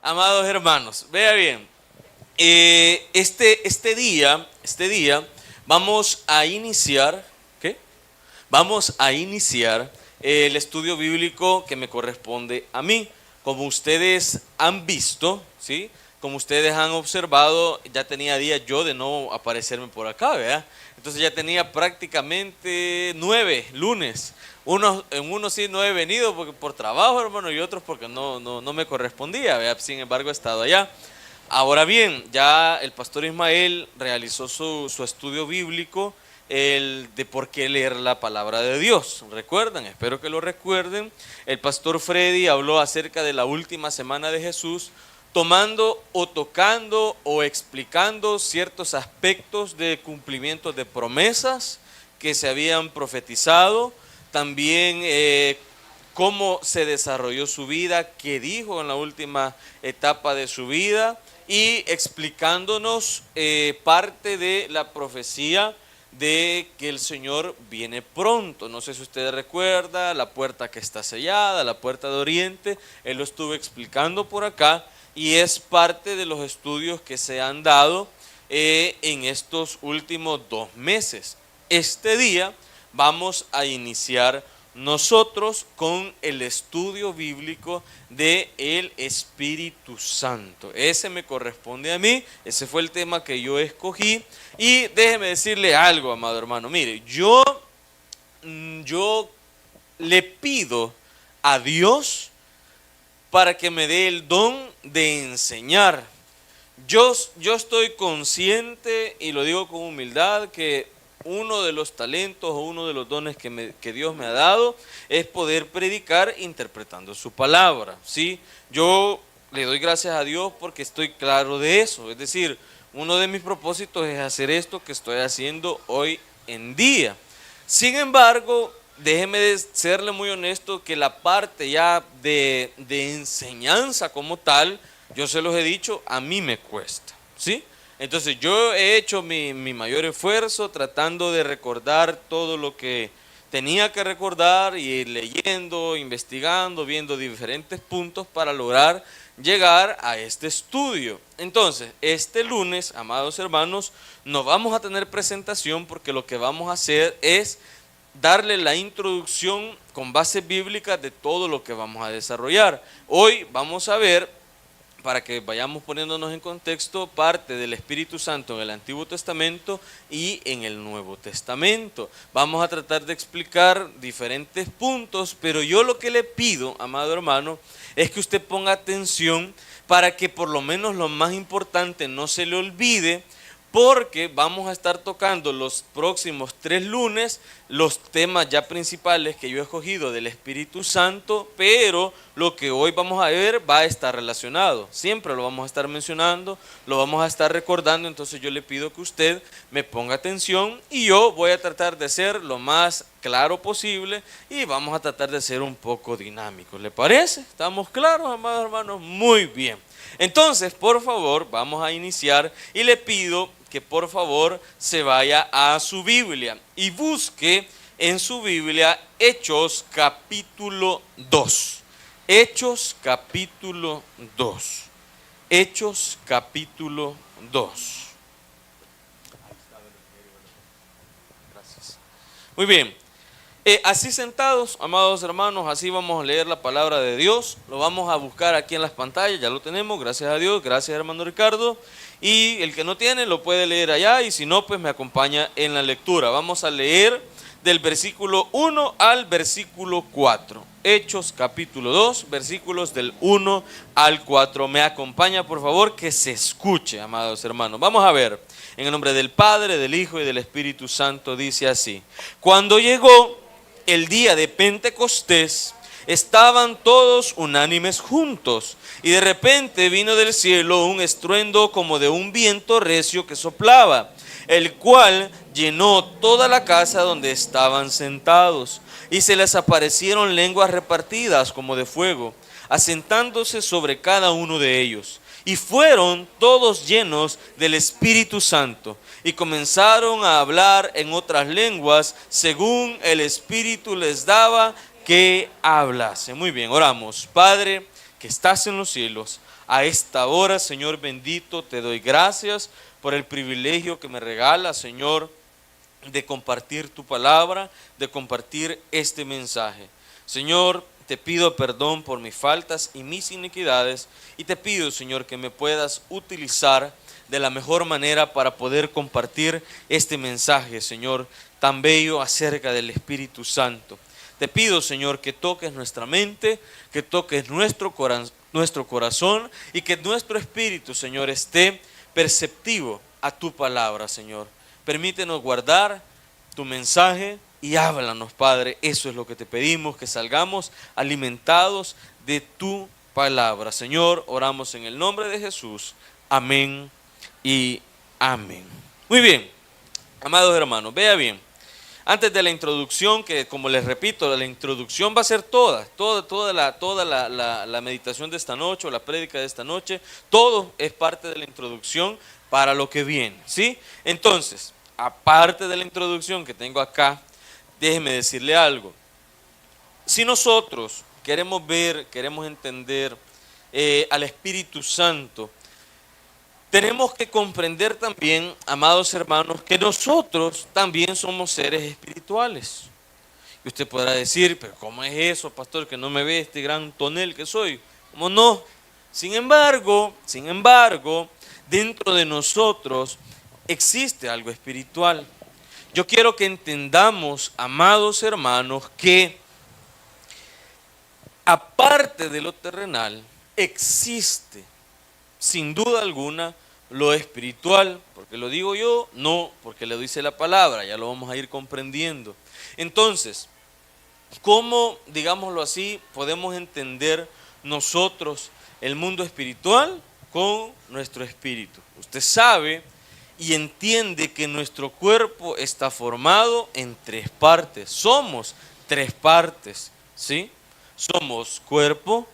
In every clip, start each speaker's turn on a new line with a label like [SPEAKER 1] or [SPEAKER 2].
[SPEAKER 1] Amados hermanos, vea bien, este día vamos a iniciar, ¿qué? Vamos a iniciar el estudio bíblico que me corresponde a mí. Como ustedes han visto, ¿sí? Como ustedes han observado, ya tenía días yo de no aparecerme por acá, ¿verdad? Entonces ya tenía prácticamente 9 lunes. En unos sí no he venido porque por trabajo, hermano, y otros porque no me correspondía, ¿verdad? Sin embargo, he estado allá. Ahora bien, ya el pastor Ismael realizó su estudio bíblico, el de por qué leer la palabra de Dios. ¿Recuerdan? Espero que lo recuerden. El pastor Freddy habló acerca de la última semana de Jesús, tomando o tocando o explicando ciertos aspectos de cumplimiento de promesas que se habían profetizado. También cómo se desarrolló su vida, qué dijo en la última etapa de su vida y explicándonos parte de la profecía de que el Señor viene pronto. No sé si usted recuerda la puerta que está sellada, la puerta de Oriente. Él lo estuvo explicando por acá y es parte de los estudios que se han dado en estos últimos 2 meses. Este día vamos a iniciar nosotros con el estudio bíblico de el Espíritu Santo. Ese me corresponde a mí, ese fue el tema que yo escogí. Y déjeme decirle algo, amado hermano. Mire, yo le pido a Dios para que me dé el don de enseñar. Yo estoy consciente, y lo digo con humildad, que uno de los talentos o uno de los dones que Dios me ha dado es poder predicar interpretando su palabra, ¿sí? Yo le doy gracias a Dios porque estoy claro de eso. Es decir, uno de mis propósitos es hacer esto que estoy haciendo hoy en día. Sin embargo, déjeme serle muy honesto que la parte ya de enseñanza como tal, yo se los he dicho, a mí me cuesta, ¿sí? Entonces yo he hecho mi mayor esfuerzo tratando de recordar todo lo que tenía que recordar y ir leyendo, investigando, viendo diferentes puntos para lograr llegar a este estudio. Entonces, este lunes, amados hermanos, no vamos a tener presentación porque lo que vamos a hacer es darle la introducción con bases bíblicas de todo lo que vamos a desarrollar. Hoy vamos a ver, para que vayamos poniéndonos en contexto, parte del Espíritu Santo en el Antiguo Testamento y en el Nuevo Testamento. Vamos a tratar de explicar diferentes puntos, pero yo lo que le pido, amado hermano, es que usted ponga atención para que por lo menos lo más importante no se le olvide, porque vamos a estar tocando los próximos 3 lunes los temas ya principales que yo he escogido del Espíritu Santo, pero lo que hoy vamos a ver va a estar relacionado. Siempre lo vamos a estar mencionando, lo vamos a estar recordando. Entonces yo le pido que usted me ponga atención y yo voy a tratar de ser lo más claro posible y vamos a tratar de ser un poco dinámicos. ¿Le parece? ¿Estamos claros, amados hermanos? Muy bien. Entonces, por favor, vamos a iniciar y le pido que por favor se vaya a su Biblia y busque en su Biblia Hechos capítulo 2. Hechos capítulo 2. Hechos capítulo 2. Gracias. Muy bien. Así sentados, amados hermanos, así vamos a leer la palabra de Dios. Lo vamos a buscar aquí en las pantallas, ya lo tenemos, gracias a Dios, gracias hermano Ricardo. Y el que no tiene lo puede leer allá y si no, pues me acompaña en la lectura. Vamos a leer del versículo 1 al versículo 4. Hechos capítulo 2, versículos del 1 al 4. Me acompaña, por favor, que se escuche, amados hermanos. Vamos a ver, en el nombre del Padre, del Hijo y del Espíritu Santo, dice así. Cuando llegó el día de Pentecostés, estaban todos unánimes juntos, y de repente vino del cielo un estruendo como de un viento recio que soplaba, el cual llenó toda la casa donde estaban sentados, y se les aparecieron lenguas repartidas como de fuego, asentándose sobre cada uno de ellos. Y fueron todos llenos del Espíritu Santo y comenzaron a hablar en otras lenguas según el Espíritu les daba que hablase. Muy bien, oramos. Padre que estás en los cielos, a esta hora, Señor bendito, te doy gracias por el privilegio que me regala, Señor, de compartir tu palabra, de compartir este mensaje. Señor, te pido perdón por mis faltas y mis iniquidades y te pido, Señor, que me puedas utilizar de la mejor manera para poder compartir este mensaje, Señor, tan bello acerca del Espíritu Santo. Te pido, Señor, que toques nuestra mente, que toques nuestro corazón y que nuestro espíritu, Señor, esté perceptivo a tu palabra, Señor. Permítenos guardar tu mensaje y háblanos, Padre. Eso es lo que te pedimos, que salgamos alimentados de tu palabra. Señor, oramos en el nombre de Jesús. Amén y amén. Muy bien, amados hermanos, vea bien. Antes de la introducción, que como les repito, la introducción va a ser toda la meditación de esta noche, o la prédica de esta noche, todo es parte de la introducción para lo que viene, ¿sí? Entonces, aparte de la introducción que tengo acá, déjeme decirle algo. Si nosotros queremos ver, queremos entender al Espíritu Santo, tenemos que comprender también, amados hermanos, que nosotros también somos seres espirituales. Y usted podrá decir, pero ¿cómo es eso, pastor, que no me ve este gran tonel que soy? ¿Cómo no? Sin embargo, dentro de nosotros existe algo espiritual. Yo quiero que entendamos, amados hermanos, que aparte de lo terrenal, existe, sin duda alguna, lo espiritual. Porque lo digo yo, no porque lo dice la palabra, ya lo vamos a ir comprendiendo. Entonces, ¿cómo, digámoslo así, podemos entender nosotros el mundo espiritual? Con nuestro espíritu. Usted sabe y entiende que nuestro cuerpo está formado en tres partes. Somos tres partes, ¿sí? Somos cuerpo,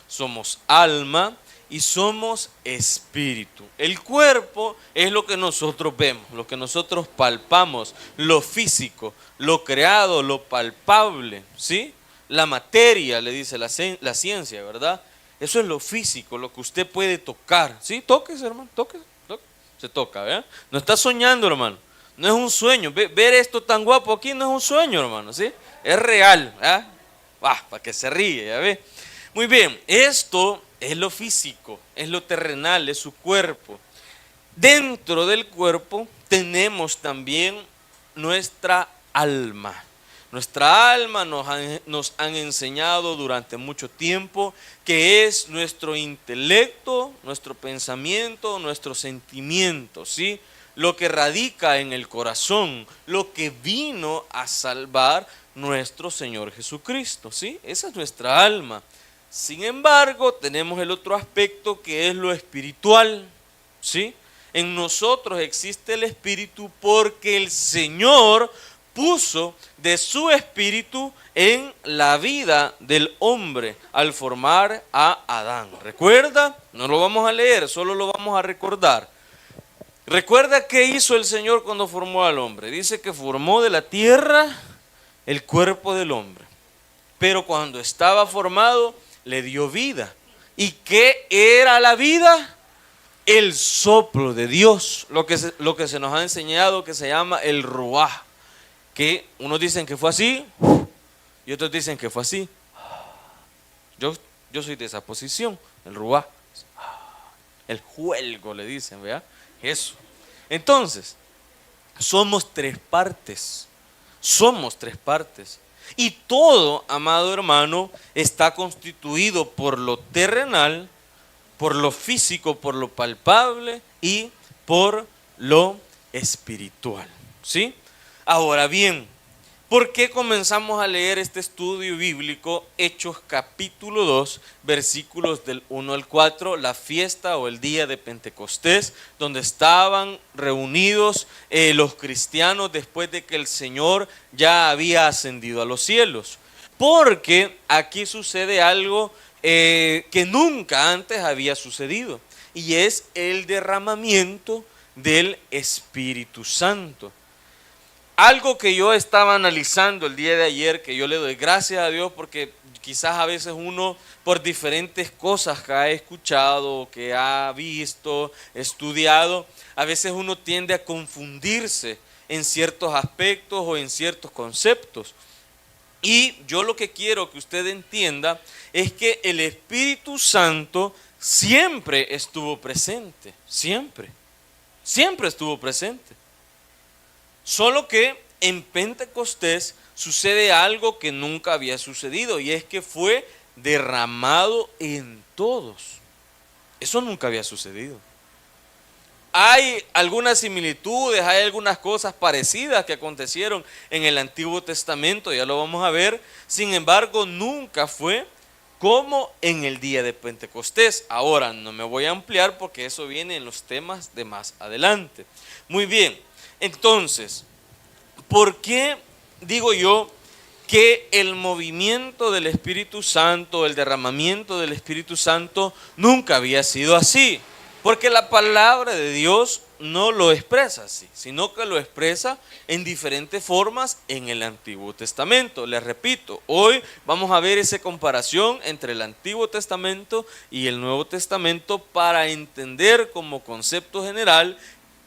[SPEAKER 1] somos alma y somos espíritu. El cuerpo es lo que nosotros vemos, lo que nosotros palpamos, lo físico, lo creado, lo palpable, ¿sí? La materia, le dice la ciencia, ¿verdad? Eso es lo físico, lo que usted puede tocar, ¿sí? Tóquese, hermano, tóquese, se toca, ¿verdad? No está soñando, hermano, no es un sueño. Ver esto tan guapo aquí no es un sueño, hermano, ¿sí? Es real, ¿verdad? Para que se ríe, ¿ya ve? Muy bien, esto es lo físico, es lo terrenal, es su cuerpo. Dentro del cuerpo tenemos también nuestra alma. Nuestra alma nos han enseñado durante mucho tiempo que es nuestro intelecto, nuestro pensamiento, nuestro sentimiento, ¿sí? Lo que radica en el corazón, lo que vino a salvar nuestro Señor Jesucristo, ¿sí? Esa es nuestra alma. Sin embargo, tenemos el otro aspecto que es lo espiritual, ¿sí? En nosotros existe el espíritu porque el Señor puso de su espíritu en la vida del hombre al formar a Adán. ¿Recuerda? No lo vamos a leer, solo lo vamos a recordar. ¿Recuerda qué hizo el Señor cuando formó al hombre? Dice que formó de la tierra el cuerpo del hombre. Pero cuando estaba formado, le dio vida. ¿Y qué era la vida? El soplo de Dios, lo que se nos ha enseñado que se llama el ruaj. Que unos dicen que fue así y otros dicen que fue así. Yo soy de esa posición, el ruaj. El juelgo le dicen, ¿verdad? Eso. Entonces, somos tres partes. Somos tres partes. Y todo, amado hermano, está constituido por lo terrenal, por lo físico, por lo palpable y por lo espiritual, ¿sí? Ahora bien, ¿por qué comenzamos a leer este estudio bíblico, Hechos capítulo 2, versículos del 1 al 4, la fiesta o el día de Pentecostés, donde estaban reunidos los cristianos después de que el Señor ya había ascendido a los cielos? Porque aquí sucede algo que nunca antes había sucedido, y es el derramamiento del Espíritu Santo. Algo que yo estaba analizando el día de ayer, que yo le doy gracias a Dios porque quizás a veces uno por diferentes cosas que ha escuchado, que ha visto, estudiado, a veces uno tiende a confundirse en ciertos aspectos o en ciertos conceptos. Y yo lo que quiero que usted entienda es que el Espíritu Santo siempre estuvo presente, siempre estuvo presente. Solo que en Pentecostés sucede algo que nunca había sucedido y es que fue derramado en todos. Eso nunca había sucedido. Hay algunas similitudes, hay algunas cosas parecidas que acontecieron en el Antiguo Testamento, ya lo vamos a ver. Sin embargo, nunca fue como en el día de Pentecostés. Ahora no me voy a ampliar porque eso viene en los temas de más adelante. Muy bien. Entonces, ¿por qué digo yo que el movimiento del Espíritu Santo, el derramamiento del Espíritu Santo nunca había sido así? Porque la palabra de Dios no lo expresa así, sino que lo expresa en diferentes formas en el Antiguo Testamento. Les repito, hoy vamos a ver esa comparación entre el Antiguo Testamento y el Nuevo Testamento para entender como concepto general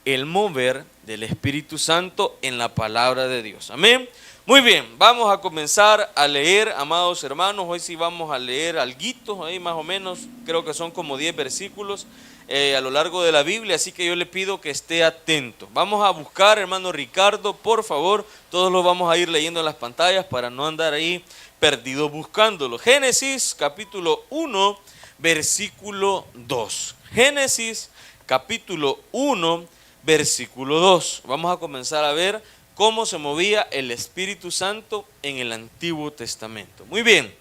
[SPEAKER 1] el mover del Espíritu Santo en la palabra de Dios. Amén. Muy bien, vamos a comenzar a leer, amados hermanos. Hoy sí vamos a leer alguito, ahí más o menos, creo que son como 10 versículos a lo largo de la Biblia, así que yo le pido que esté atento. Vamos a buscar, hermano Ricardo, por favor, todos lo vamos a ir leyendo en las pantallas para no andar ahí perdidos buscándolo. Génesis capítulo 1, versículo 2. Génesis capítulo 1, versículo 2. Vamos a comenzar a ver cómo se movía el Espíritu Santo en el Antiguo Testamento. Muy bien,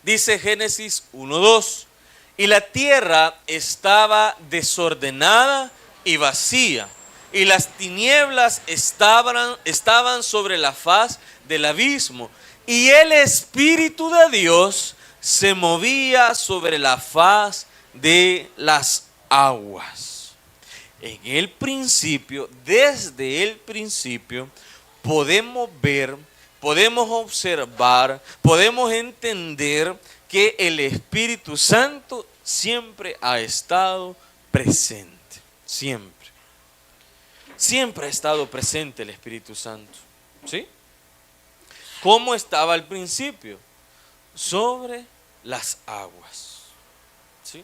[SPEAKER 1] dice Génesis 1:2, y la tierra estaba desordenada y vacía, y las tinieblas estaban sobre la faz del abismo, y el Espíritu de Dios se movía sobre la faz de las aguas. En el principio, desde el principio, podemos ver, podemos observar, podemos entender que el Espíritu Santo siempre ha estado presente. Siempre. Siempre ha estado presente el Espíritu Santo. ¿Sí? ¿Cómo estaba al principio? Sobre las aguas. ¿Sí?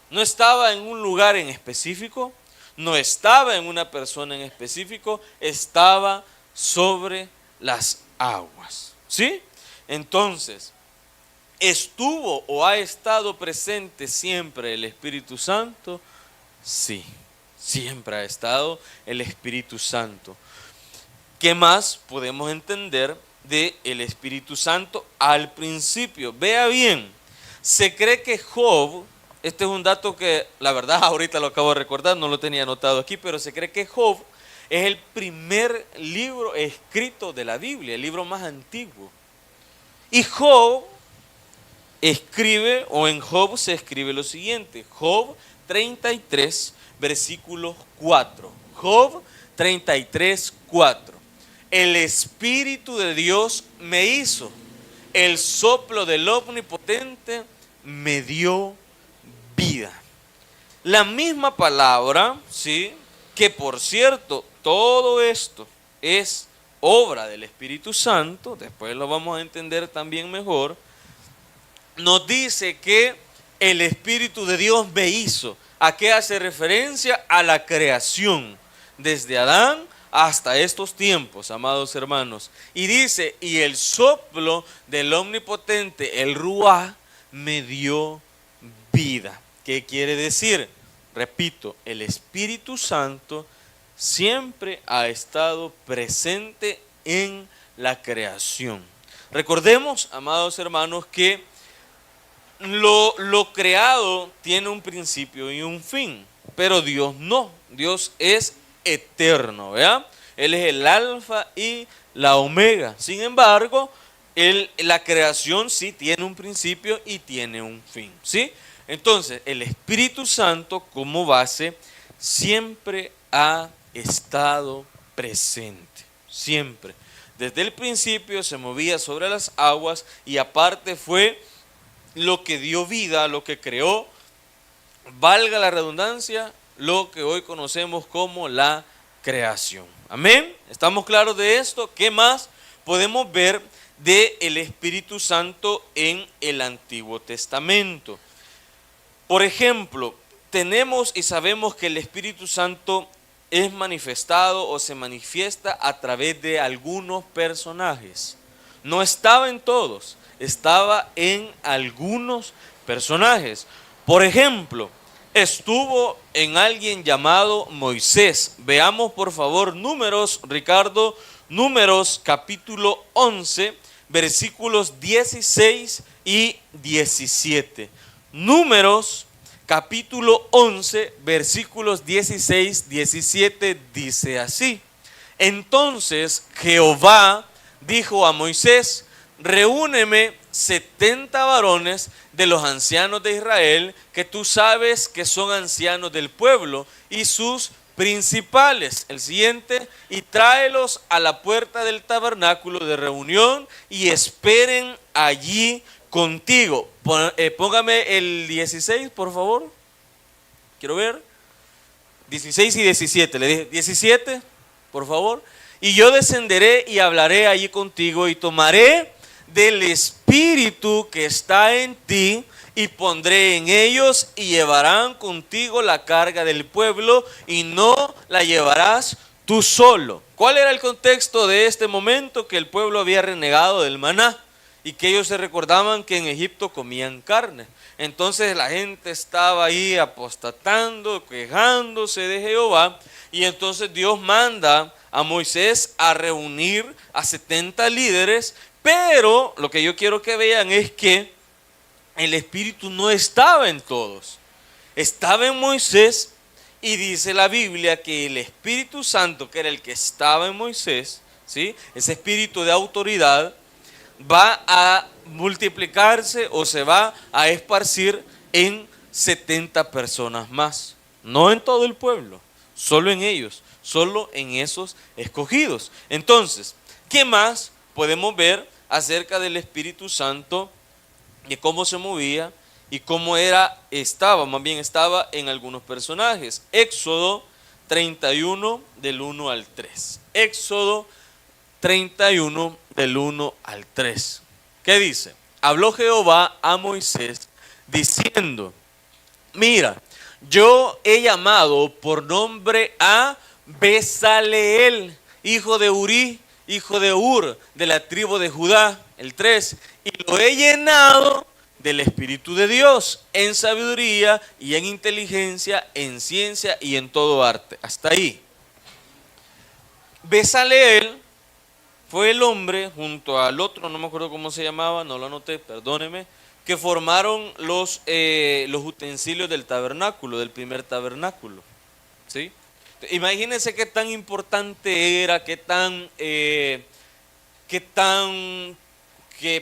[SPEAKER 1] No estaba en un lugar en específico. No estaba en una persona en específico, estaba sobre las aguas. ¿Sí? Entonces, ¿estuvo o ha estado presente siempre el Espíritu Santo? Sí, siempre ha estado el Espíritu Santo. ¿Qué más podemos entender del Espíritu Santo al principio? Vea bien, se cree que Job... Este es un dato que la verdad ahorita lo acabo de recordar, no lo tenía anotado aquí, pero se cree que Job es el primer libro escrito de la Biblia, el libro más antiguo. Y Job escribe, o en Job se escribe lo siguiente, Job 33, versículo 4. Job 33, 4. El Espíritu de Dios me hizo, el soplo del Omnipotente me dio vida. La misma palabra, ¿sí? Que por cierto, todo esto es obra del Espíritu Santo, después lo vamos a entender también mejor, nos dice que el Espíritu de Dios me hizo. ¿A qué hace referencia? A la creación, desde Adán hasta estos tiempos, amados hermanos. Y dice, y el soplo del Omnipotente, el Ruaj, me dio vida. ¿Qué quiere decir? Repito, el Espíritu Santo siempre ha estado presente en la creación. Recordemos, amados hermanos, que lo creado tiene un principio y un fin, pero Dios no. Dios es eterno, ¿verdad? Él es el alfa y la omega. Sin embargo, la creación sí tiene un principio y tiene un fin, ¿sí? Entonces, el Espíritu Santo como base siempre ha estado presente, siempre. Desde el principio se movía sobre las aguas y aparte fue lo que dio vida, lo que creó, valga la redundancia, lo que hoy conocemos como la creación. Amén. ¿Estamos claros de esto? ¿Qué más podemos ver del Espíritu Santo en el Antiguo Testamento? Por ejemplo, tenemos y sabemos que el Espíritu Santo es manifestado o se manifiesta a través de algunos personajes. No estaba en todos, estaba en algunos personajes. Por ejemplo, estuvo en alguien llamado Moisés. Veamos por favor Números, Ricardo, Números capítulo 11, versículos 16 y 17. Números capítulo 11, versículos 16, 17 dice así: entonces Jehová dijo a Moisés: reúneme 70 varones de los ancianos de Israel, que tú sabes que son ancianos del pueblo, y sus principales. El siguiente: y tráelos a la puerta del tabernáculo de reunión y esperen allí contigo. Póngame el 16, por favor. Quiero ver. 16 y 17. Le dije 17, por favor. Y yo descenderé y hablaré allí contigo y tomaré del espíritu que está en ti y pondré en ellos y llevarán contigo la carga del pueblo y no la llevarás tú solo. ¿Cuál era el contexto de este momento? Que el pueblo había renegado del maná y que ellos se recordaban que en Egipto comían carne. Entonces la gente estaba ahí apostatando, quejándose de Jehová, y entonces Dios manda a Moisés a reunir a 70 líderes, pero lo que yo quiero que vean es que el Espíritu no estaba en todos, estaba en Moisés, y dice la Biblia que el Espíritu Santo, que era el que estaba en Moisés, ¿sí?, ese espíritu de autoridad, va a multiplicarse o se va a esparcir en 70 personas más. No en todo el pueblo, solo en ellos, solo en esos escogidos. Entonces, ¿qué más podemos ver acerca del Espíritu Santo, de cómo se movía y cómo estaba en algunos personajes? Éxodo 31 del 1 al 3. Éxodo 31 del 1 al 3. ¿Qué dice? Habló Jehová a Moisés diciendo: mira, yo he llamado por nombre a Besaleel, hijo de Uri, hijo de Ur, de la tribu de Judá. El 3. Y lo he llenado del Espíritu de Dios, en sabiduría y en inteligencia, en ciencia y en todo arte. Hasta ahí. Besaleel fue el hombre, junto al otro, no me acuerdo cómo se llamaba, no lo anoté, perdóneme, que formaron los utensilios del tabernáculo, del primer tabernáculo, ¿sí? Imagínense qué tan importante era, qué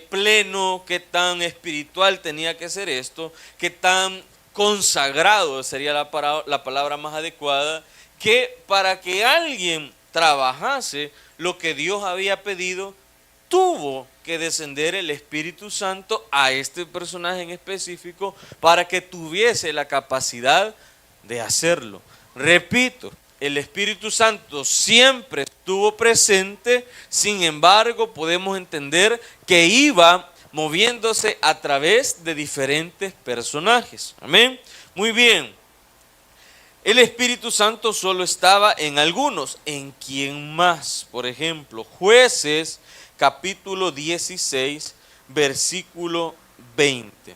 [SPEAKER 1] pleno, qué tan espiritual tenía que ser esto, qué tan consagrado sería la palabra más adecuada, que para que alguien trabajase lo que Dios había pedido, tuvo que descender el Espíritu Santo a este personaje en específico para que tuviese la capacidad de hacerlo. Repito, el Espíritu Santo siempre estuvo presente, sin embargo podemos entender que iba moviéndose a través de diferentes personajes. Amén. Muy bien. El Espíritu Santo solo estaba en algunos. ¿En quién más? Por ejemplo, Jueces capítulo 16, versículo 20.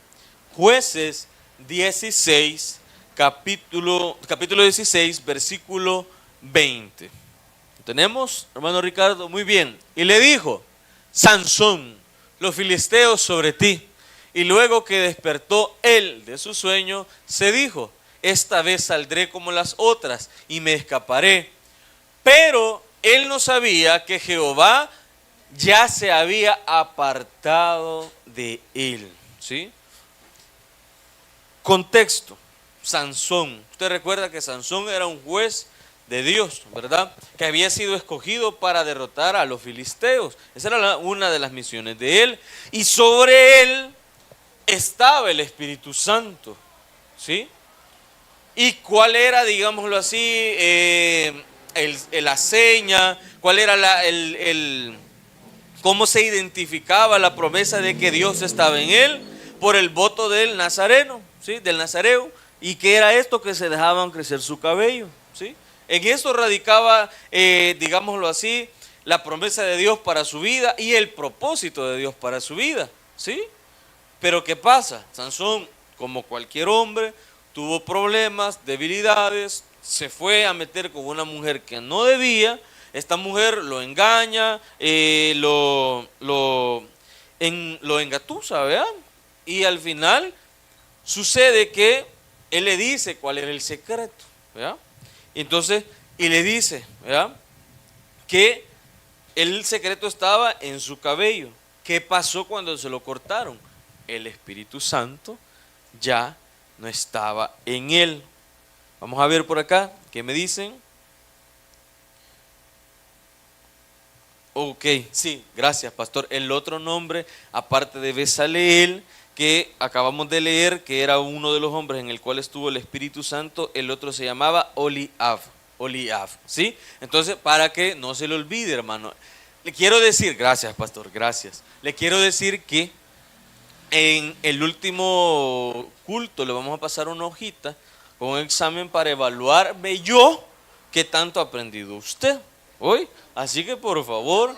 [SPEAKER 1] Jueces 16, capítulo 16, versículo 20. ¿Tenemos, hermano Ricardo? Muy bien. Y le dijo: Sansón, los filisteos sobre ti. Y luego que despertó él de su sueño, se dijo: esta vez saldré como las otras y me escaparé. Pero él no sabía que Jehová ya se había apartado de él. ¿Sí? Contexto: Sansón. Usted recuerda que Sansón era un juez de Dios, ¿verdad? Que había sido escogido para derrotar a los filisteos. Esa era una de las misiones de él. Y sobre él estaba el Espíritu Santo, ¿sí? ¿Y cuál era, digámoslo así, la seña? ¿Cuál era cómo se identificaba la promesa de que Dios estaba en él? Por el voto del nazareno, ¿sí? Del nazareo. ¿Y qué era esto? Que se dejaban crecer su cabello, ¿sí? En eso radicaba, digámoslo así, la promesa de Dios para su vida y el propósito de Dios para su vida, ¿sí? Pero ¿qué pasa? Sansón, como cualquier hombre, tuvo problemas, debilidades, se fue a meter con una mujer que no debía. Esta mujer lo engaña, lo engatusa, ¿verdad? Y al final sucede que él le dice cuál era el secreto, ¿verdad? Entonces, y le dice, ¿verdad?, que el secreto estaba en su cabello. ¿Qué pasó cuando se lo cortaron? El Espíritu Santo ya no estaba en él. Vamos a ver por acá, ¿qué me dicen? Ok, sí, gracias, pastor. El otro nombre, aparte de Bezaleel, que acabamos de leer, que era uno de los hombres en el cual estuvo el Espíritu Santo, el otro se llamaba Oliab, ¿sí? Entonces, para que no se le olvide, hermano, le quiero decir, gracias, pastor, gracias. Le quiero decir que en el último culto le vamos a pasar una hojita con un examen para evaluarme yo qué tanto ha aprendido usted hoy. Así que por favor,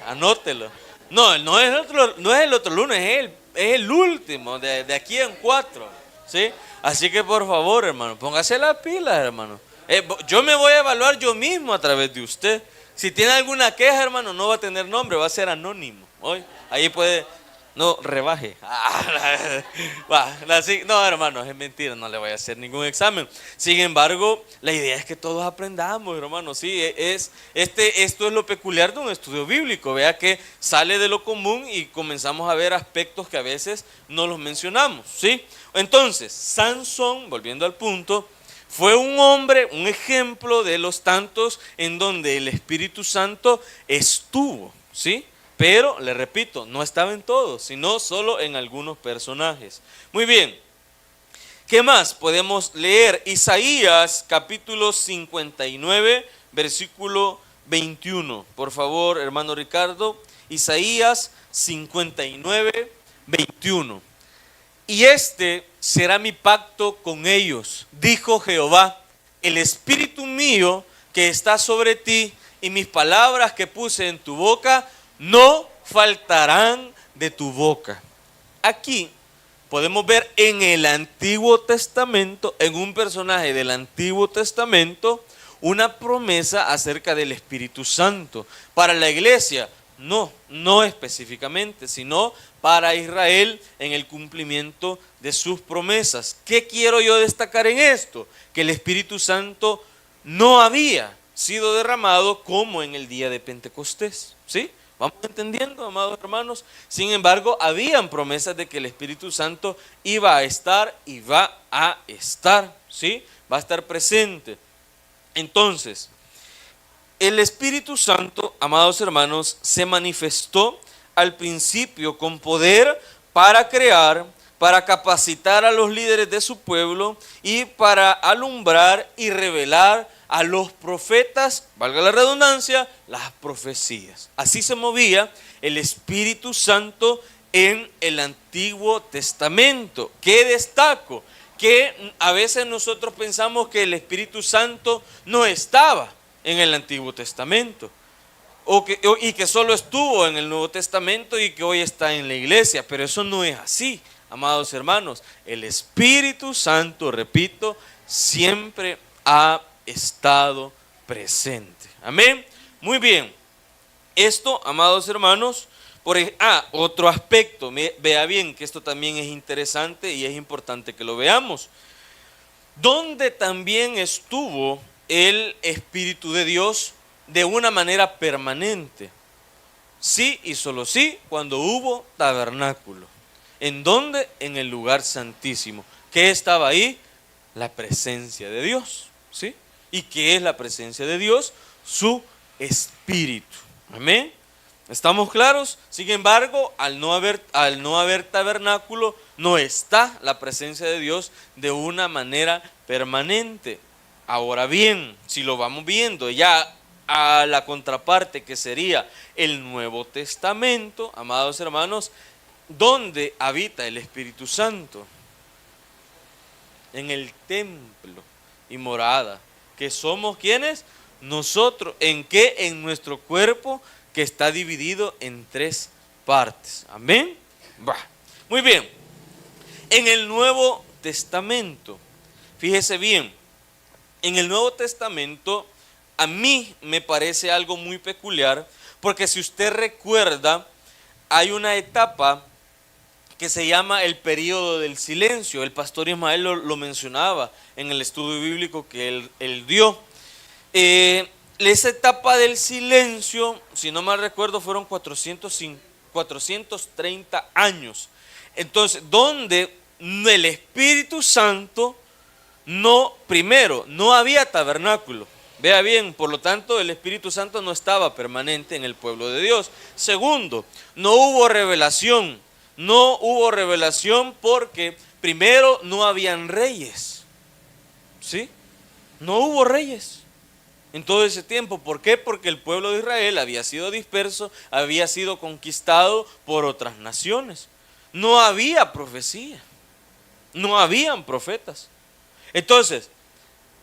[SPEAKER 1] anótelo. No, no es el otro lunes, es el último, de aquí en 4, ¿sí? Así que por favor, hermano, póngase las pilas, hermano. Yo me voy a evaluar yo mismo a través de usted. Si tiene alguna queja, hermano, no va a tener nombre, va a ser anónimo. Hoy, ahí puede, no, rebaje. No, hermano, es mentira, no le voy a hacer ningún examen. Sin embargo, la idea es que todos aprendamos, hermano. Sí, esto es lo peculiar de un estudio bíblico. Vea que sale de lo común y comenzamos a ver aspectos que a veces no los mencionamos, ¿sí? Entonces, Sansón, volviendo al punto, fue un hombre, un ejemplo de los tantos en donde el Espíritu Santo estuvo, ¿sí? Pero, le repito, no estaba en todos, sino solo en algunos personajes. Muy bien, ¿qué más podemos leer? Isaías capítulo 59, versículo 21. Por favor, hermano Ricardo, Isaías 59, 21. Y este será mi pacto con ellos, dijo Jehová, el Espíritu mío que está sobre ti y mis palabras que puse en tu boca no faltarán de tu boca. Aquí podemos ver en el Antiguo Testamento, en un personaje del Antiguo Testamento, una promesa acerca del Espíritu Santo. Para la iglesia, no específicamente, sino para Israel en el cumplimiento de sus promesas. ¿Qué quiero yo destacar en esto? Que el Espíritu Santo no había sido derramado como en el día de Pentecostés, ¿sí? ¿Vamos entendiendo, amados hermanos? Sin embargo, habían promesas de que el Espíritu Santo iba a estar y va a estar, ¿sí? Va a estar presente. Entonces, el Espíritu Santo, amados hermanos, se manifestó al principio con poder para crear, para capacitar a los líderes de su pueblo y para alumbrar y revelar a los profetas, valga la redundancia, las profecías. Así se movía el Espíritu Santo en el Antiguo Testamento. ¿Qué destaco? Que a veces nosotros pensamos que el Espíritu Santo no estaba en el Antiguo Testamento y que solo estuvo en el Nuevo Testamento y que hoy está en la iglesia, pero eso no es así, amados hermanos. El Espíritu Santo, repito, siempre ha estado presente. Amén. Muy bien. Esto, amados hermanos, otro aspecto, vea bien que esto también es interesante y es importante que lo veamos. Donde también estuvo el Espíritu de Dios de una manera permanente. Sí y solo sí, cuando hubo tabernáculo. ¿En dónde? En el lugar santísimo. ¿Qué estaba ahí? La presencia de Dios, ¿sí? ¿Y qué es la presencia de Dios? Su Espíritu. Amén. ¿Estamos claros? Sin embargo, al no haber tabernáculo, no está la presencia de Dios de una manera permanente. Ahora bien, si lo vamos viendo ya a la contraparte que sería el Nuevo Testamento, amados hermanos, ¿dónde habita el Espíritu Santo? En el templo y morada, que somos ¿quiénes? Nosotros. ¿En qué? En nuestro cuerpo, que está dividido en 3 partes. Amén. Muy bien. En el Nuevo Testamento, fíjese bien, en el Nuevo Testamento a mí me parece algo muy peculiar, porque si usted recuerda, hay una etapa que se llama el período del silencio. El pastor Ismael lo mencionaba en el estudio bíblico que él dio. Esa etapa del silencio, si no mal recuerdo, fueron 430 años. Entonces, donde el Espíritu Santo primero, no había tabernáculo. Vea bien, por lo tanto, el Espíritu Santo no estaba permanente en el pueblo de Dios. Segundo, no hubo revelación. No hubo revelación porque primero no habían reyes. ¿Sí? No hubo reyes en todo ese tiempo. ¿Por qué? Porque el pueblo de Israel había sido disperso, había sido conquistado por otras naciones. No había profecía, no habían profetas. Entonces,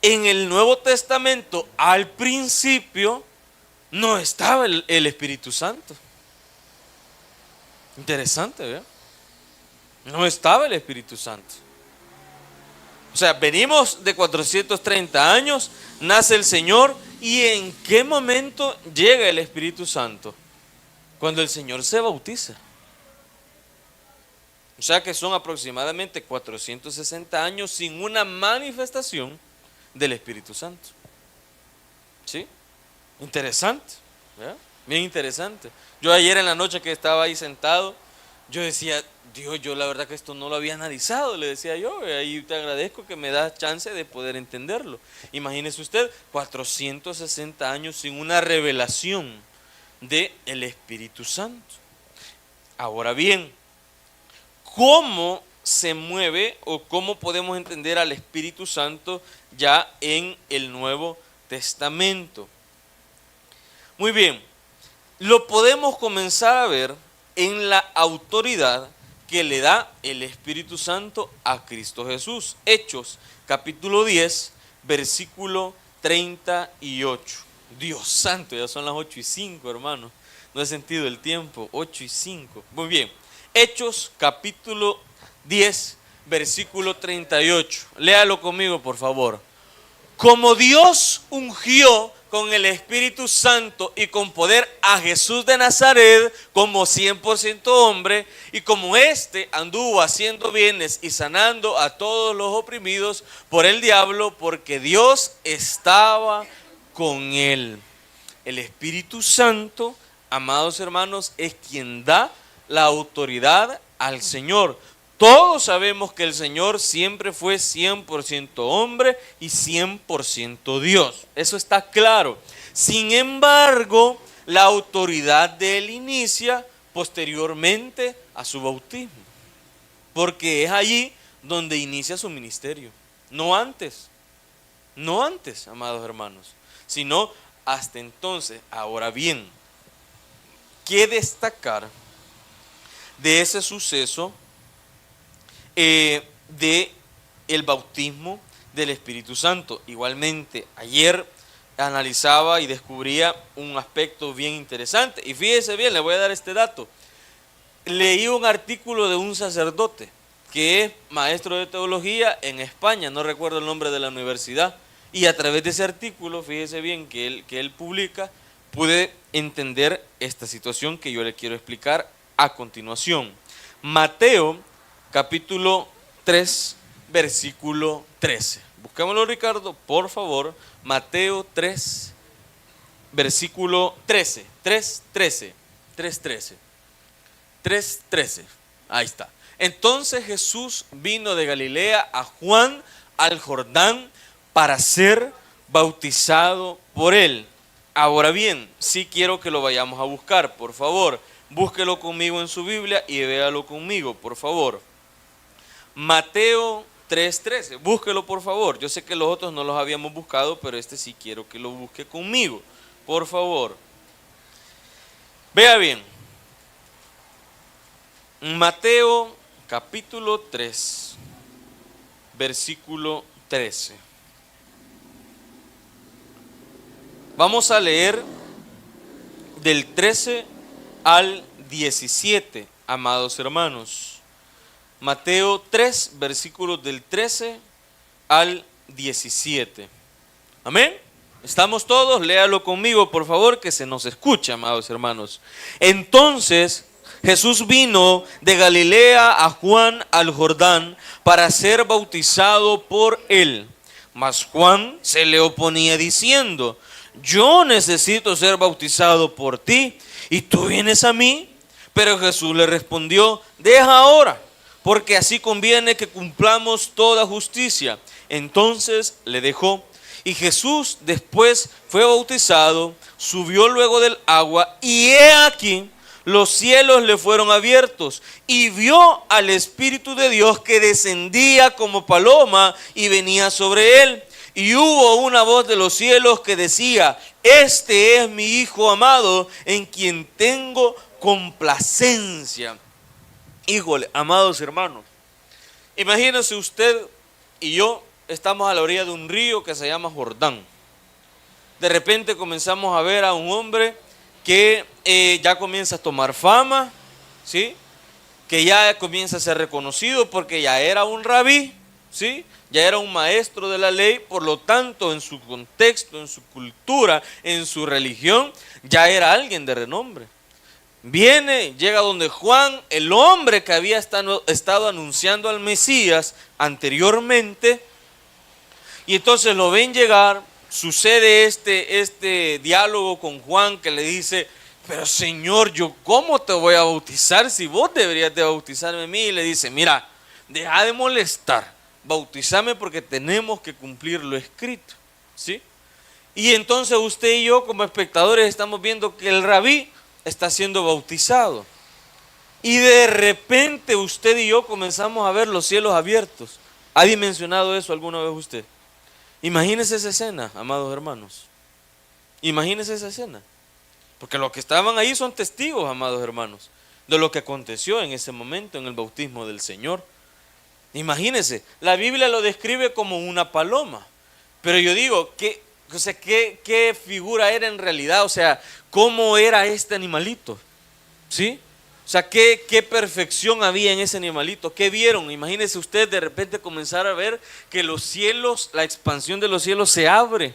[SPEAKER 1] en el Nuevo Testamento, al principio, no estaba el Espíritu Santo. Interesante, ¿verdad? No estaba el Espíritu Santo. O sea, venimos de 430 años, nace el Señor, ¿y en qué momento llega el Espíritu Santo? Cuando el Señor se bautiza. O sea que son aproximadamente 460 años sin una manifestación del Espíritu Santo. ¿Sí? Interesante, ¿verdad? Bien interesante. Yo ayer en la noche que estaba ahí sentado, yo decía, Dios, yo la verdad que esto no lo había analizado, le decía yo, y te agradezco que me das chance de poder entenderlo. Imagínese usted, 460 años sin una revelación del Espíritu Santo. Ahora bien, ¿cómo se mueve o cómo podemos entender al Espíritu Santo ya en el Nuevo Testamento? Muy bien, lo podemos comenzar a ver en la autoridad que le da el Espíritu Santo a Cristo Jesús. Hechos, capítulo 10, versículo 38. Dios santo, ya son las 8:05, hermano. No he sentido el tiempo, 8:05. Muy bien, Hechos, capítulo 10, versículo 38. Léalo conmigo, por favor. Como Dios ungió con el Espíritu Santo y con poder a Jesús de Nazaret como 100% hombre, y como éste anduvo haciendo bienes y sanando a todos los oprimidos por el diablo, porque Dios estaba con él. El Espíritu Santo, amados hermanos, es quien da la autoridad al Señor. Todos sabemos que el Señor siempre fue 100% hombre y 100% Dios. Eso está claro. Sin embargo, la autoridad de él inicia posteriormente a su bautismo. Porque es allí donde inicia su ministerio. No antes. No antes, amados hermanos. Sino hasta entonces. Ahora bien, ¿qué destacar de ese suceso de el bautismo del Espíritu Santo? Igualmente, ayer analizaba y descubría un aspecto bien interesante. Y fíjese bien, le voy a dar este dato. Leí un artículo de un sacerdote que es maestro de teología en España, no recuerdo el nombre de la universidad, y a través de ese artículo, fíjese bien, que él publica, pude entender esta situación que yo le quiero explicar a continuación. Mateo, capítulo 3, versículo 13. Busquémoslo, Ricardo, por favor. Mateo 3, versículo 13. 3:13. 3:13. 3:13. Ahí está. Entonces Jesús vino de Galilea a Juan al Jordán para ser bautizado por él. Ahora bien, sí quiero que lo vayamos a buscar, por favor. Búsquelo conmigo en su Biblia y véalo conmigo, por favor. Mateo 3:13, búsquelo por favor. Yo sé que los otros no los habíamos buscado, pero este sí quiero que lo busque conmigo, por favor. Vea bien. Mateo capítulo 3, versículo 13. Vamos a leer del 13 al 17, amados hermanos. Mateo 3, versículos del 13 al 17. Amén. ¿Estamos todos? Léalo conmigo, por favor, que se nos escucha, amados hermanos. Entonces Jesús vino de Galilea a Juan al Jordán para ser bautizado por él. Mas Juan se le oponía diciendo: yo necesito ser bautizado por ti, y tú vienes a mí. Pero Jesús le respondió: deja ahora, porque así conviene que cumplamos toda justicia. Entonces le dejó. Y Jesús después fue bautizado, subió luego del agua, y he aquí los cielos le fueron abiertos, y vio al Espíritu de Dios que descendía como paloma y venía sobre él. Y hubo una voz de los cielos que decía: este es mi Hijo amado, en quien tengo complacencia. Híjole, amados hermanos, imagínense usted y yo, estamos a la orilla de un río que se llama Jordán. De repente comenzamos a ver a un hombre que ya comienza a tomar fama, ¿sí? Que ya comienza a ser reconocido porque ya era un rabí, ¿sí? Ya era un maestro de la ley, por lo tanto, en su contexto, en su cultura, en su religión, ya era alguien de renombre. Viene, llega donde Juan, el hombre que había estado anunciando al Mesías anteriormente, y entonces lo ven llegar. Sucede este diálogo con Juan, que le dice: pero Señor, ¿yo cómo te voy a bautizar si vos deberías de bautizarme a mí? Y le dice: mira, deja de molestar, bautízame porque tenemos que cumplir lo escrito, ¿sí? Y entonces usted y yo como espectadores estamos viendo que el rabí está siendo bautizado. Y de repente usted y yo comenzamos a ver los cielos abiertos. ¿Ha dimensionado eso alguna vez usted? Imagínese esa escena, amados hermanos. Imagínese esa escena. Porque los que estaban ahí son testigos, amados hermanos, de lo que aconteció en ese momento en el bautismo del Señor. Imagínese, la Biblia lo describe como una paloma. Pero yo digo, ¿qué figura era en realidad? O sea, ¿cómo era este animalito? ¿Sí? O sea, ¿qué perfección había en ese animalito? ¿Qué vieron? Imagínese usted de repente comenzar a ver que los cielos, la expansión de los cielos se abre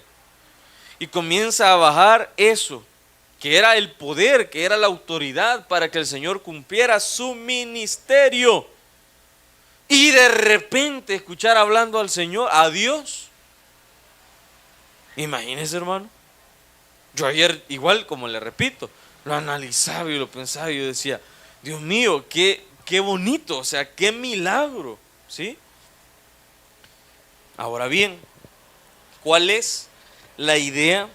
[SPEAKER 1] y comienza a bajar eso, que era el poder, que era la autoridad para que el Señor cumpliera su ministerio. Y de repente escuchar hablando al Señor, a Dios. Imagínese, hermano. Yo ayer, igual como le repito, lo analizaba y lo pensaba y yo decía: Dios mío, qué bonito, o sea, qué milagro, ¿sí? Ahora bien, ¿cuál es la idea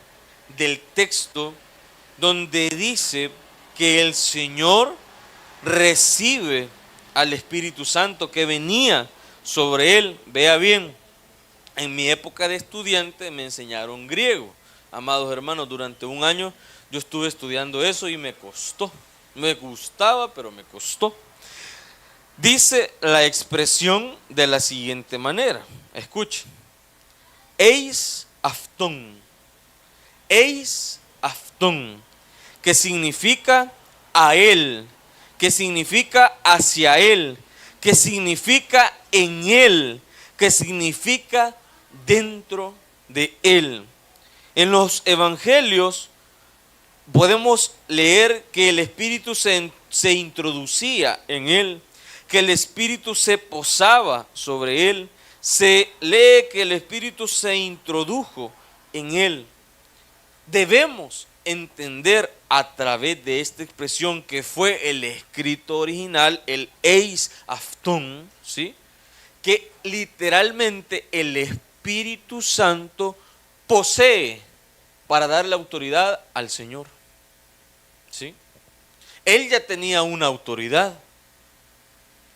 [SPEAKER 1] del texto donde dice que el Señor recibe al Espíritu Santo que venía sobre él? Vea bien, en mi época de estudiante me enseñaron griego. Amados hermanos, durante un año yo estuve estudiando eso y me costó. Me gustaba, pero me costó. Dice la expresión de la siguiente manera. Escuchen. Eis aftón. Eis aftón. Que significa a él. Que significa hacia él. Que significa en él. Que significa dentro de él. En los evangelios podemos leer que el Espíritu se introducía en él, que el Espíritu se posaba sobre él. Se lee que el Espíritu se introdujo en él. Debemos entender a través de esta expresión que fue el escrito original, el eis aftón, ¿sí? Que literalmente el Espíritu Santo posee para darle autoridad al Señor. ¿Sí? Él ya tenía una autoridad.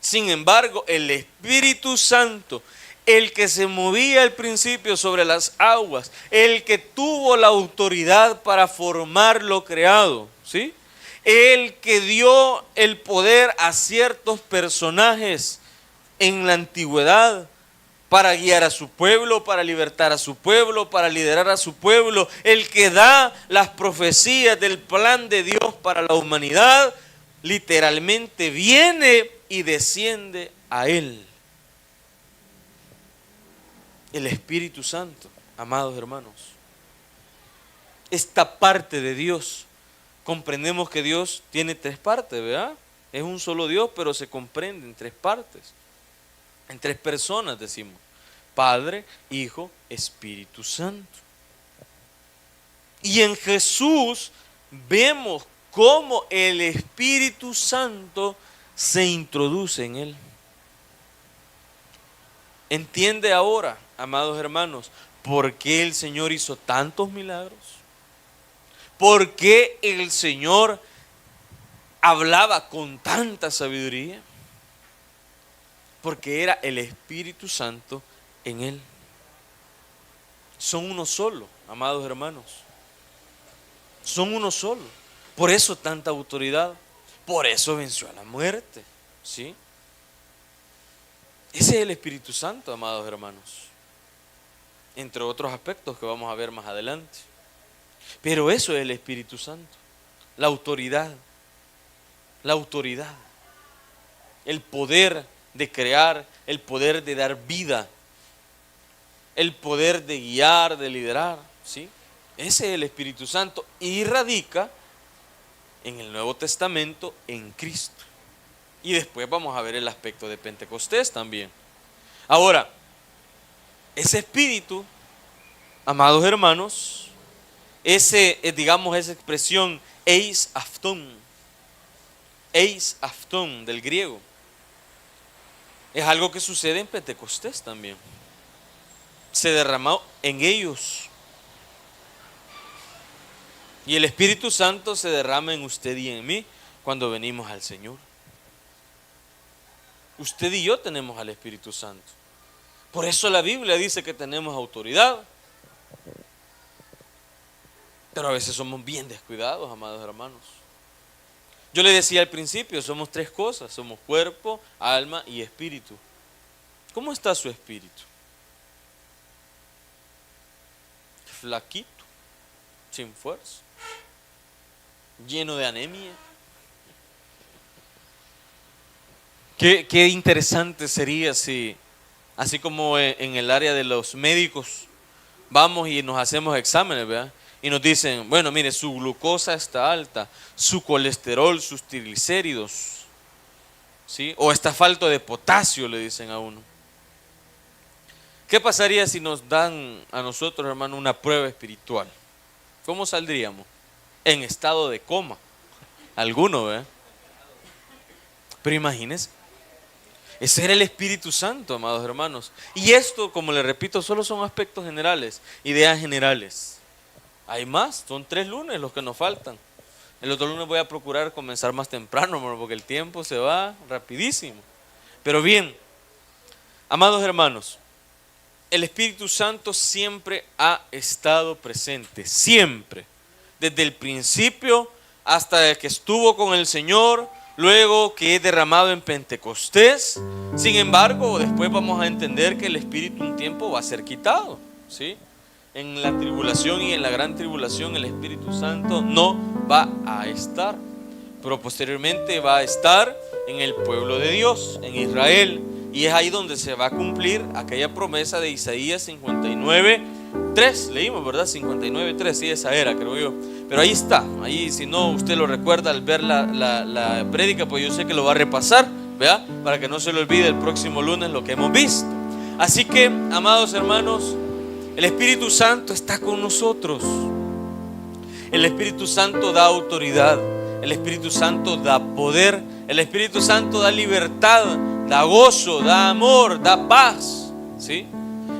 [SPEAKER 1] Sin embargo, el Espíritu Santo, el que se movía al principio sobre las aguas, el que tuvo la autoridad para formar lo creado, ¿sí? El que dio el poder a ciertos personajes en la antigüedad para guiar a su pueblo, para libertar a su pueblo, para liderar a su pueblo, el que da las profecías del plan de Dios para la humanidad, literalmente viene y desciende a Él. El Espíritu Santo, amados hermanos. Esta parte de Dios, comprendemos que Dios tiene tres partes, ¿verdad? Es un solo Dios, pero se comprende en tres partes. En tres personas decimos: Padre, Hijo, Espíritu Santo. Y en Jesús vemos cómo el Espíritu Santo se introduce en Él. ¿Entiende ahora, amados hermanos, por qué el Señor hizo tantos milagros? ¿Por qué el Señor hablaba con tanta sabiduría? Porque era el Espíritu Santo en Él. Son uno solo, amados hermanos. Son uno solo. Por eso tanta autoridad. Por eso venció a la muerte. ¿Sí? Ese es el Espíritu Santo, amados hermanos. Entre otros aspectos que vamos a ver más adelante. Pero eso es el Espíritu Santo. La autoridad. La autoridad. El poder de crear, el poder de dar vida, el poder de guiar, de liderar, ¿sí? Ese es el Espíritu Santo y radica en el Nuevo Testamento en Cristo. Y después vamos a ver el aspecto de Pentecostés también. Ahora, ese Espíritu, amados hermanos, digamos esa expresión eis afton del griego, es algo que sucede en Pentecostés también. Se derramó en ellos. Y el Espíritu Santo se derrama en usted y en mí cuando venimos al Señor. Usted y yo tenemos al Espíritu Santo. Por eso la Biblia dice que tenemos autoridad. Pero a veces somos bien descuidados, amados hermanos. Yo le decía al principio, somos tres cosas. Somos cuerpo, alma y espíritu. ¿Cómo está su espíritu? Flaquito, sin fuerza, lleno de anemia. Qué interesante sería si, así como en el área de los médicos, vamos y nos hacemos exámenes, ¿verdad? Y nos dicen, bueno, mire, su glucosa está alta, su colesterol, sus triglicéridos, ¿sí? O está falto de potasio, le dicen a uno. ¿Qué pasaría si nos dan a nosotros, hermano, una prueba espiritual? ¿Cómo saldríamos? En estado de coma. Alguno, ¿verdad? Pero imagínense. Ese era el Espíritu Santo, amados hermanos. Y esto, como les repito, solo son aspectos generales, ideas generales. Hay más, son 3 lunes los que nos faltan. El otro lunes voy a procurar comenzar más temprano, hermano, porque el tiempo se va rapidísimo. Pero bien, amados hermanos, el Espíritu Santo siempre ha estado presente, siempre. Desde el principio hasta que estuvo con el Señor, luego que es derramado en Pentecostés. Sin embargo, después vamos a entender que el Espíritu un tiempo va a ser quitado, ¿sí? En la tribulación y en la gran tribulación el Espíritu Santo no va a estar, pero posteriormente va a estar en el pueblo de Dios, en Israel. Y es ahí donde se va a cumplir aquella promesa de Isaías 59:3. Leímos, ¿verdad? 59:3, sí, esa era, creo yo. Pero ahí está, ahí si no usted lo recuerda al ver la prédica, pues yo sé que lo va a repasar, ¿verdad? Para que no se le olvide el próximo lunes lo que hemos visto. Así que, amados hermanos, el Espíritu Santo está con nosotros. El Espíritu Santo da autoridad. El Espíritu Santo da poder. El Espíritu Santo da libertad, da gozo, da amor, da paz, ¿sí?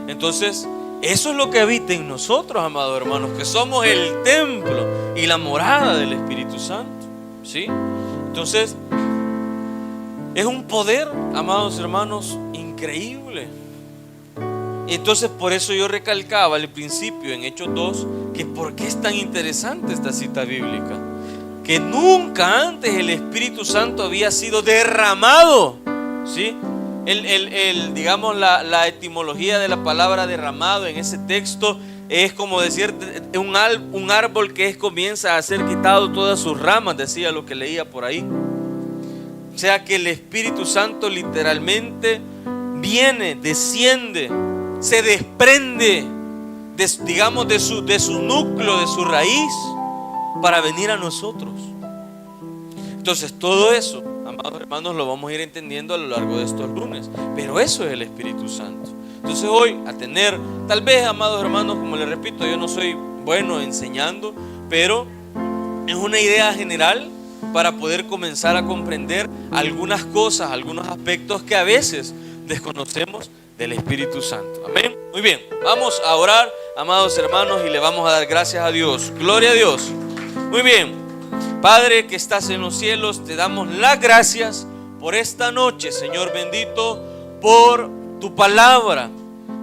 [SPEAKER 1] Entonces, Eso es lo que habita en nosotros, amados hermanos, que somos el templo y la morada del Espíritu Santo, ¿sí? Entonces, es un poder, amados hermanos, increíble. Entonces, por eso yo recalcaba al principio en Hechos 2 que por qué es tan interesante esta cita bíblica, que nunca antes el Espíritu Santo había sido derramado, ¿sí? Digamos, la etimología de la palabra derramado en ese texto es como decir un árbol que comienza a ser quitado todas sus ramas, decía lo que leía por ahí. O sea que el Espíritu Santo literalmente viene, desciende, se desprende, digamos, de su núcleo, de su raíz, para venir a nosotros. Entonces todo eso, amados hermanos, lo vamos a ir entendiendo a lo largo de estos lunes. Pero eso es el Espíritu Santo. Entonces hoy a tener, tal vez, amados hermanos, como les repito, yo no soy bueno enseñando, pero es una idea general para poder comenzar a comprender algunas cosas, algunos aspectos que a veces desconocemos del Espíritu Santo. Amén. Muy bien, vamos a orar, amados hermanos, y le vamos a dar gracias a Dios. Gloria a Dios. Muy bien. Padre que estás en los cielos, te damos las gracias por esta noche, Señor bendito, por tu palabra,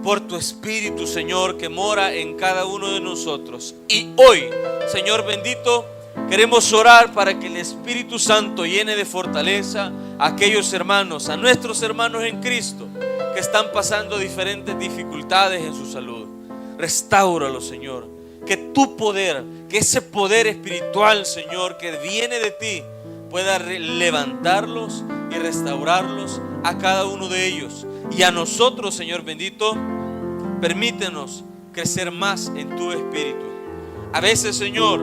[SPEAKER 1] por tu Espíritu, Señor, que mora en cada uno de nosotros. Y hoy, Señor bendito, queremos orar para que el Espíritu Santo llene de fortaleza a aquellos hermanos, a nuestros hermanos en Cristo, que están pasando diferentes dificultades en su salud. Restáuralo, Señor. Que tu poder, que ese poder espiritual, Señor, que viene de ti, pueda levantarlos y restaurarlos a cada uno de ellos. Y a nosotros, Señor bendito, permítenos crecer más en tu Espíritu. A veces, Señor,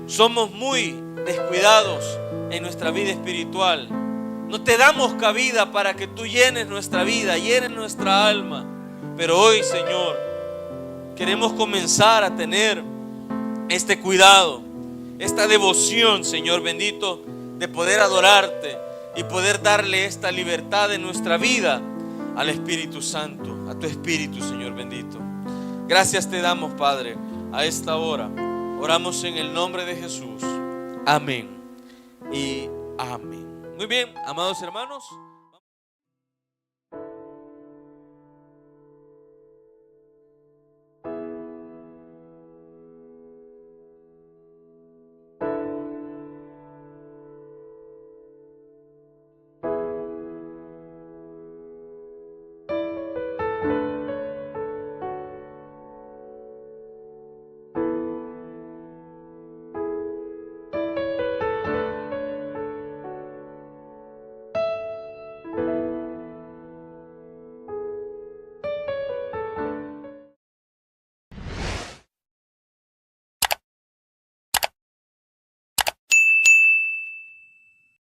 [SPEAKER 1] somos muy descuidados en nuestra vida espiritual. No te damos cabida para que tú llenes nuestra vida, llenes nuestra alma. Pero hoy, Señor, queremos comenzar a tener este cuidado, esta devoción, Señor bendito, de poder adorarte y poder darle esta libertad en nuestra vida al Espíritu Santo, a tu Espíritu, Señor bendito. Gracias te damos, Padre, a esta hora. Oramos en el nombre de Jesús. Amén y amén. Muy bien, amados hermanos.